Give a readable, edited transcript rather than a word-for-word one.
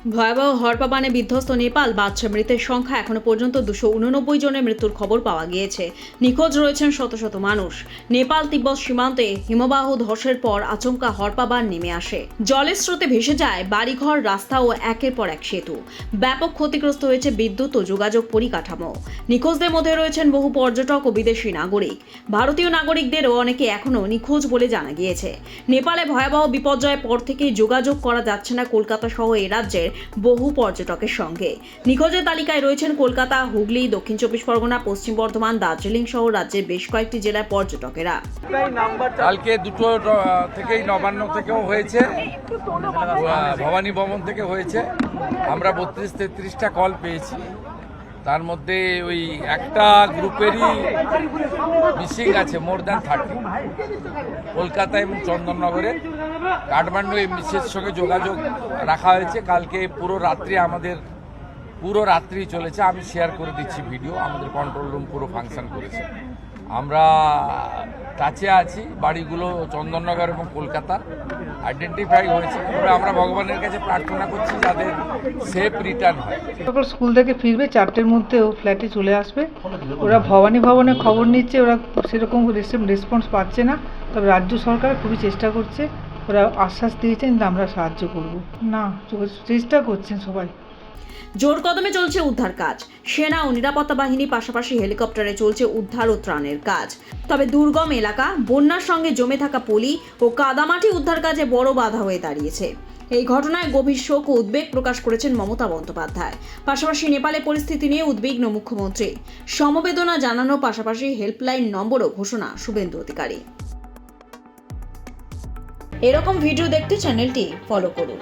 ভয়াবহ হড়পা বিধ্বস্ত নেপাল বাদশা মৃতের সংখ্যা এখনো পর্যন্ত 289 জনের মৃত্যুর খবর পাওয়া গিয়েছে। নিখোঁজ রয়েছেন শত শত মানুষ। নেপাল তিব্বত সীমান্তে হিমবাহ ধসের পর আচমকা হড়পাবান নেমে আসে। জলের স্রোতে ভেসে যায় বাড়িঘর, রাস্তা ও একের পর এক সেতু। ব্যাপক ক্ষতিগ্রস্ত হয়েছে বিদ্যুৎ ও যোগাযোগ পরিকাঠামো। নিখোঁজদের মধ্যে রয়েছেন বহু পর্যটক ও বিদেশি নাগরিক। ভারতীয় নাগরিকদেরও অনেকে এখনো নিখোঁজ বলে জানা গিয়েছে। নেপালে ভয়াবহ বিপর্যয়ের পর থেকেই যোগাযোগ করা যাচ্ছে না কলকাতা সহ এ রাজ্যের বহু পর্যটকের সঙ্গে। নিখোঁজের তালিকায় রয়েছেন কলকাতা, হুগলি, দক্ষিণ চব্বিশ পরগনা, পশ্চিম বর্ধমান, দার্জিলিং সহ রাজ্যের বেশ কয়েকটি জেলার পর্যটকেরা। কালকে দুটো থেকেই নবান্ন থেকেও হয়েছে, ভবানী ভবন থেকে হয়েছে। আমরা 32-33টা কল পেয়েছি। তার মধ্যে ওই একটা গ্রুপেরই মিসিং আছে মোর দ্যান 30। কলকাতা এবং চন্দননগরের। কাঠমান্ডু এমবিসির সঙ্গে যোগাযোগ রাখা হয়েছে। কালকে পুরো রাত্রি চলেছে। আমি শেয়ার করে দিচ্ছি ভিডিও। আমাদের কন্ট্রোল রুম পুরো ফাংশন করেছে। আমরা টাচে আছি। বাড়িগুলো চন্দননগর এবং কলকাতার আইডেন্টিফাই হয়েছে। তবে আমরা ভগবানের কাছে প্রার্থনা করছি যাদের সেফ রিটার্ন হয়। সকাল স্কুল থেকে ফিরবে 4টের মধ্যে ও ফ্ল্যাটে চলে আসবে। ওরা ভবানী ভবনে খবর নিচ্ছে, ওরা সেরকম রেসপন্স পাচ্ছে না। তবে রাজ্য সরকার খুবই চেষ্টা করছে। ওরা আশ্বাস দিয়েছেন যে আমরা সাহায্য করব। না, চেষ্টা করছেন সবাই। জোর কদমে চলছে উদ্ধার কাজ। সেনা ও নিরাপত্তা বাহিনী পাশাপাশি হেলিকপ্টারে চলছে উদ্ধার ও ত্রাণের কাজ। তবে দুর্গম এলাকা, বন্যার সঙ্গে জমে থাকা পলি ও কাদামাটি উদ্ধার কাজে বড় বাধা হয়ে দাঁড়িয়েছে। এই ঘটনায় গভীর শোক ও উদ্বেগ প্রকাশ করেছেন মমতা বন্দ্যোপাধ্যায়। পাশাপাশি নেপালের পরিস্থিতি নিয়ে উদ্বিগ্ন মুখ্যমন্ত্রী। সমবেদনা জানানোর পাশাপাশি হেল্পলাইন নম্বরও ঘোষণা শুভেন্দু অধিকারী। এরকম ভিডিও দেখতে চ্যানেলটি ফলো করুন।